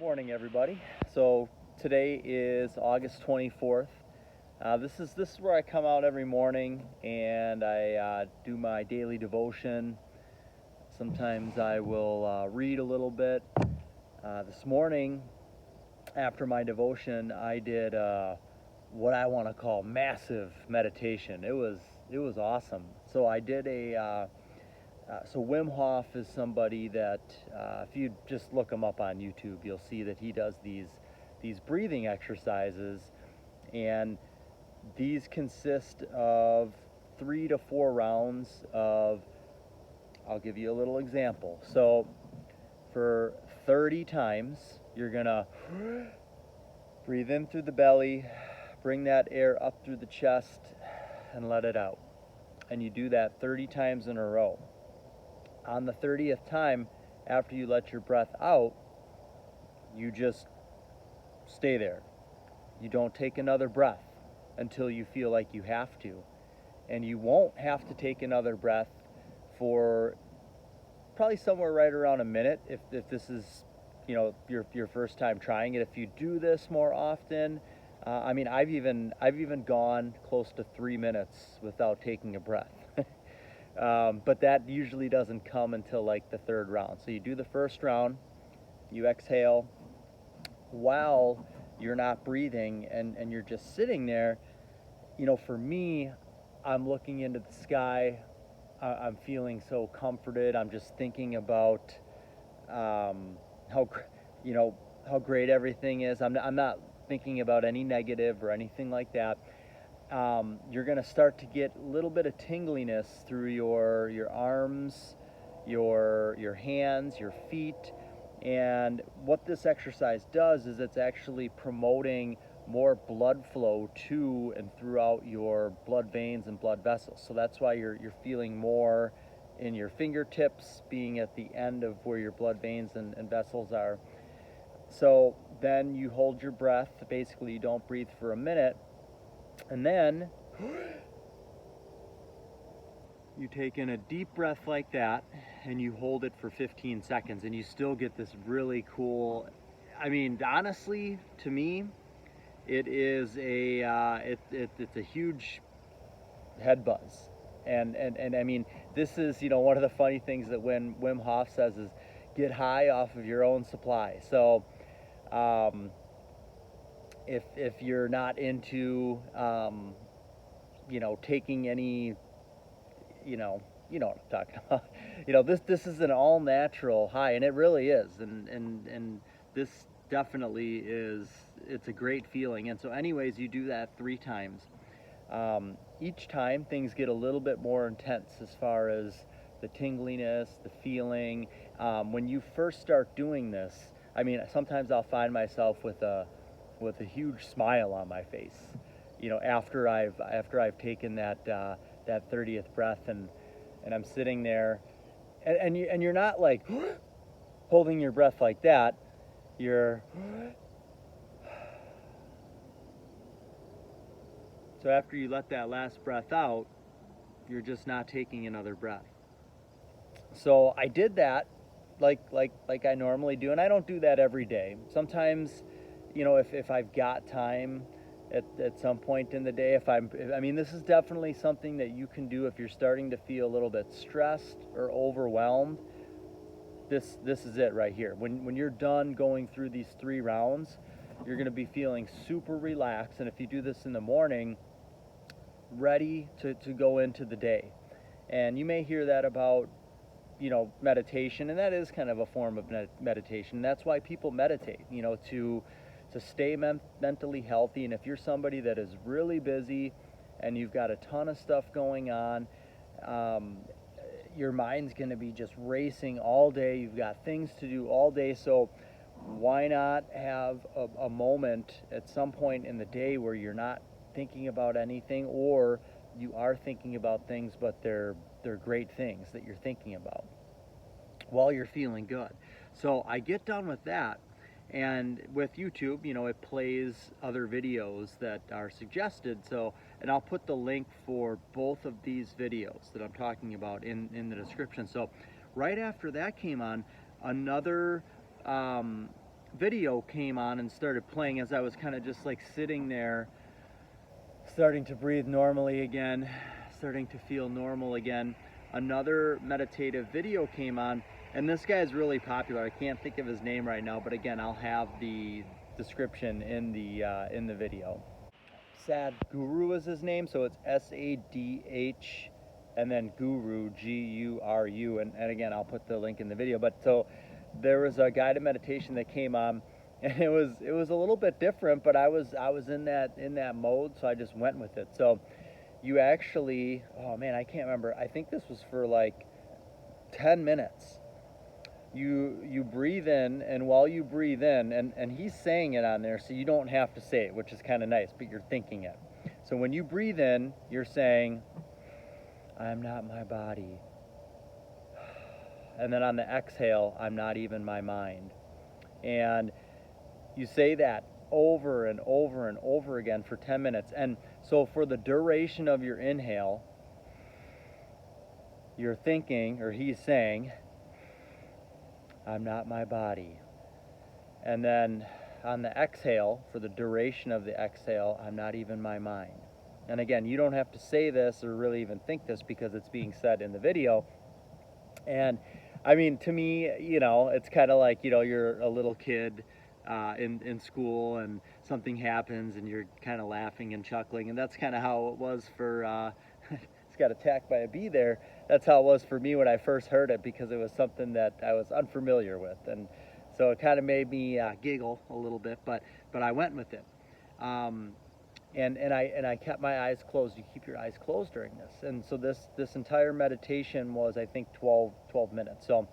Morning, everybody. So today is August 24th. This is where I come out every morning and I do my daily devotion. Sometimes I will read a little bit. This morning, after my devotion, I did what I want to call massive meditation. It was awesome. So I did so Wim Hof is somebody that, if you just look him up on YouTube, you'll see that he does these breathing exercises, and these consist of 3 to 4 rounds of, I'll give you a little example. So for 30 times, you're gonna breathe in through the belly, bring that air up through the chest, and let it out. And you do that 30 times in a row. On the 30th time, after you let your breath out, you just stay there. You don't take another breath until you feel like you have to. And you won't have to take another breath for probably somewhere right around a minute if this is, your first time trying it. If you do this more often, I've even gone close to 3 minutes without taking a breath. But that usually doesn't come until like the third round. So you do the first round, you exhale while you're not breathing and you're just sitting there. For me, I'm looking into the sky. I'm feeling so comforted. I'm just thinking about how great everything is. I'm not thinking about any negative or anything like that. You're going to start to get a little bit of tingliness through your arms, your hands, your feet. And what this exercise does is it's actually promoting more blood flow to and throughout your blood veins and blood vessels. So that's why you're feeling more in your fingertips, being at the end of where your blood veins and vessels are. So then you hold your breath. Basically, you don't breathe for a minute. And then you take in a deep breath like that and you hold it for 15 seconds and you still get this really cool, honestly, to me, it is it's a huge head buzz. And this is, one of the funny things that when Wim Hof says is get high off of your own supply. So, if you're not into, taking any, you know what I'm talking about. This is an all natural high, and it really is. And this definitely is. It's a great feeling. And so, anyways, you do that 3 times. Each time, things get a little bit more intense as far as the tingliness, the feeling. When you first start doing this, sometimes I'll find myself with a huge smile on my face, after I've taken that 30th breath, and I'm sitting there, and you're not like holding your breath like that. You're so after you let that last breath out, you're just not taking another breath. So I did that like I normally do, and I don't do that every day. Sometimes, if I've got time at some point in the day, this is definitely something that you can do if you're starting to feel a little bit stressed or overwhelmed. This is it right here. When you're done going through these 3 rounds, you're going to be feeling super relaxed, and if you do this in the morning, ready to go into the day. And you may hear that about meditation, and that is kind of a form of meditation. That's why people meditate, to stay mentally healthy. And if you're somebody that is really busy and you've got a ton of stuff going on, your mind's going to be just racing all day. You've got things to do all day. So why not have a moment at some point in the day where you're not thinking about anything, or you are thinking about things, but they're great things that you're thinking about while you're feeling good. So I get done with that, and with YouTube, it plays other videos that are suggested. So, and I'll put the link for both of these videos that I'm talking about in the description. So right after that came on, another video came on and started playing as I was kind of just like sitting there, starting to breathe normally again, starting to feel normal again. Another meditative video came on, and this guy is really popular. I can't think of his name right now, but again, I'll have the description in the video. Sadhguru is his name, so it's S-A-D-H and then Guru, G-U-R-U, and again, I'll put the link in the video. But so there was a guided meditation that came on, and it was a little bit different, but I was in that mode, so I just went with it. So you actually, oh man, I can't remember. I think this was for like 10 minutes. You breathe in, and while you breathe in, and he's saying it on there, so you don't have to say it, which is kind of nice, but you're thinking it. So when you breathe in, you're saying, I'm not my body. And then on the exhale, I'm not even my mind. And you say that over and over and over again for 10 minutes. And so for the duration of your inhale, you're thinking, or he's saying, I'm not my body. And then on the exhale, for the duration of the exhale, I'm not even my mind. And again, you don't have to say this or really even think this because it's being said in the video. And I mean, to me, it's kind of like, you're a little kid in school and something happens and you're kind of laughing and chuckling. And that's kind of how it was for, it's got attacked by a bee there. That's how it was for me when I first heard it, because it was something that I was unfamiliar with. And so it kind of made me giggle a little bit, but I went with it. And I kept my eyes closed. You keep your eyes closed during this. And so this entire meditation was, I think, 12 minutes. So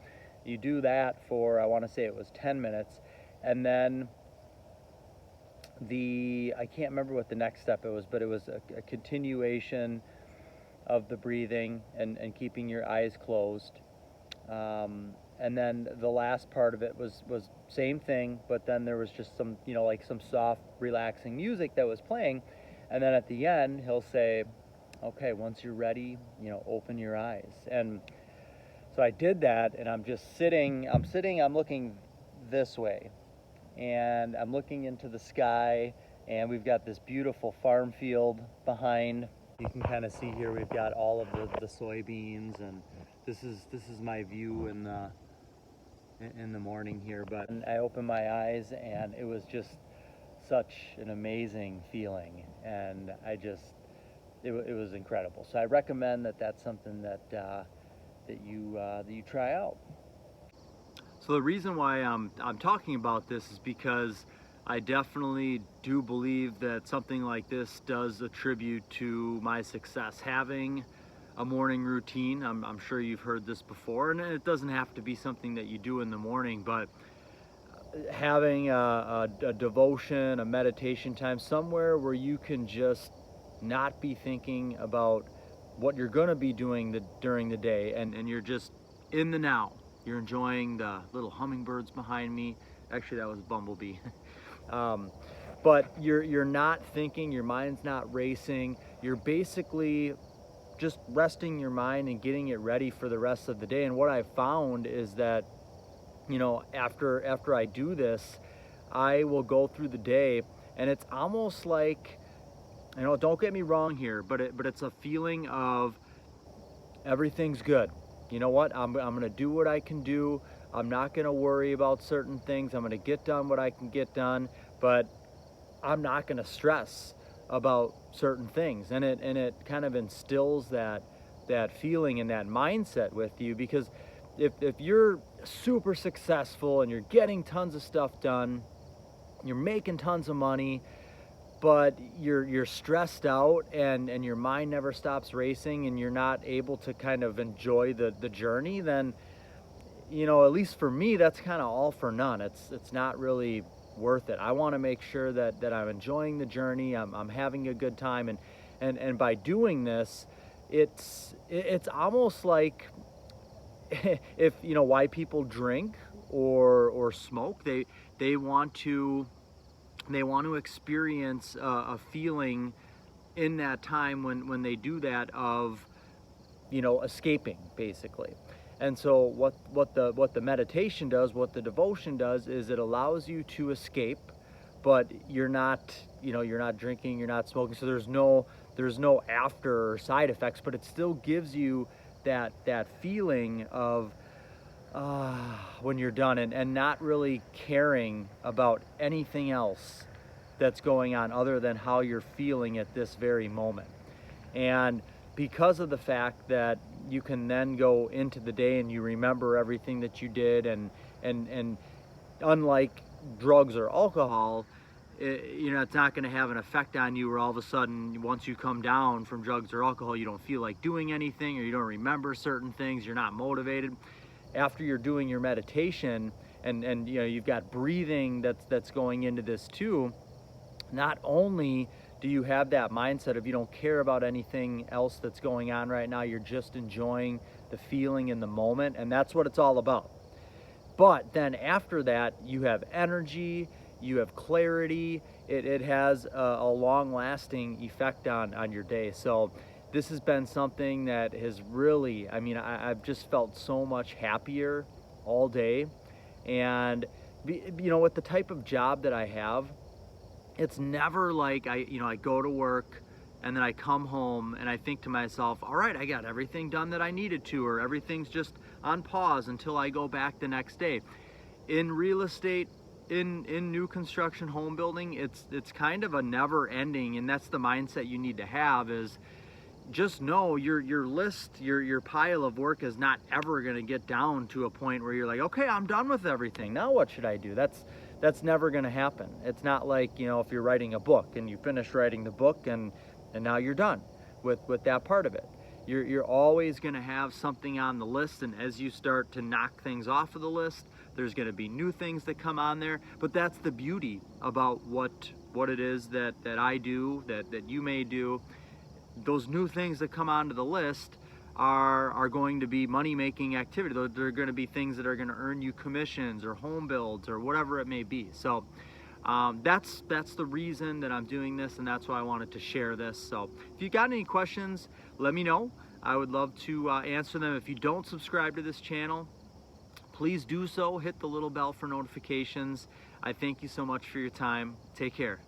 you do that for, I want to say it was 10 minutes. And then I can't remember what the next step it was, but it was a continuation of the breathing and keeping your eyes closed. And then the last part of it was same thing, but then there was just some, like some soft, relaxing music that was playing. And then at the end, he'll say, okay, once you're ready, open your eyes. And so I did that, and I'm just sitting, I'm looking this way, and I'm looking into the sky, and we've got this beautiful farm field behind. You can kind of see here, we've got all of the soybeans, and this is my view in the morning here. But I opened my eyes, and it was just such an amazing feeling, and it was incredible. So I recommend that that's something that you try out. So the reason why I'm talking about this is because I definitely do believe that something like this does attribute to my success. Having a morning routine, I'm sure you've heard this before, and it doesn't have to be something that you do in the morning, but having a devotion, a meditation time, somewhere where you can just not be thinking about what you're going to be doing during the day, and you're just in the now. You're enjoying the little hummingbirds behind me. Actually, that was Bumblebee. But you're not thinking, your mind's not racing. You're basically just resting your mind and getting it ready for the rest of the day. And what I found is that, after I do this, I will go through the day, and it's almost like, don't get me wrong here, but it's a feeling of everything's good. You know what? I'm going to do what I can do. I'm not going to worry about certain things. I'm going to get done what I can get done, but I'm not going to stress about certain things. And it kind of instills that feeling and that mindset with you, because if you're super successful and you're getting tons of stuff done, you're making tons of money, but you're stressed out and your mind never stops racing, and you're not able to kind of enjoy the journey, then at least for me, that's kind of all for none. It's not really worth it. I want to make sure that I'm enjoying the journey, I'm having a good time, and by doing this, it's almost like, if why people drink or smoke, they want to experience a feeling in that time when they do that of escaping, basically. And so what the meditation does, what the devotion does, is it allows you to escape, but you're not, you're not drinking, you're not smoking, so there's no after side effects, but it still gives you that feeling of when you're done, and not really caring about anything else that's going on other than how you're feeling at this very moment. And because of the fact that you can then go into the day and you remember everything that you did, and unlike drugs or alcohol, it's not going to have an effect on you where all of a sudden, once you come down from drugs or alcohol, you don't feel like doing anything, or you don't remember certain things, you're not motivated. After you're doing your meditation, and you've got breathing that's going into this too, not only do you have that mindset of you don't care about anything else that's going on right now, you're just enjoying the feeling in the moment, and that's what it's all about. But then after that, you have energy, you have clarity. It has a long-lasting effect on your day. So this has been something that has really, I've just felt so much happier all day. And with the type of job that I have, it's never like I go to work and then I come home and I think to myself, all right, I got everything done that I needed to, or everything's just on pause until I go back the next day. In real estate, in new construction home building, it's kind of a never ending, and that's the mindset you need to have, is just know your list, your pile of work is not ever going to get down to a point where you're like, okay, I'm done with everything. Now what should I do? That's never going to happen. It's not like, if you're writing a book and you finish writing the book and now you're done with that part of it. You're always going to have something on the list, and as you start to knock things off of the list, there's going to be new things that come on there. But that's the beauty about what it is that I do, that you may do. Those new things that come onto the list are going to be money-making activity. They're going to be things that are going to earn you commissions or home builds or whatever it may be. So that's the reason that I'm doing this, and that's why I wanted to share this. So if you got any questions, let me know. I would love to answer them. If you don't subscribe to this channel, please do so. Hit the little bell for notifications. I thank you so much for your time. Take care.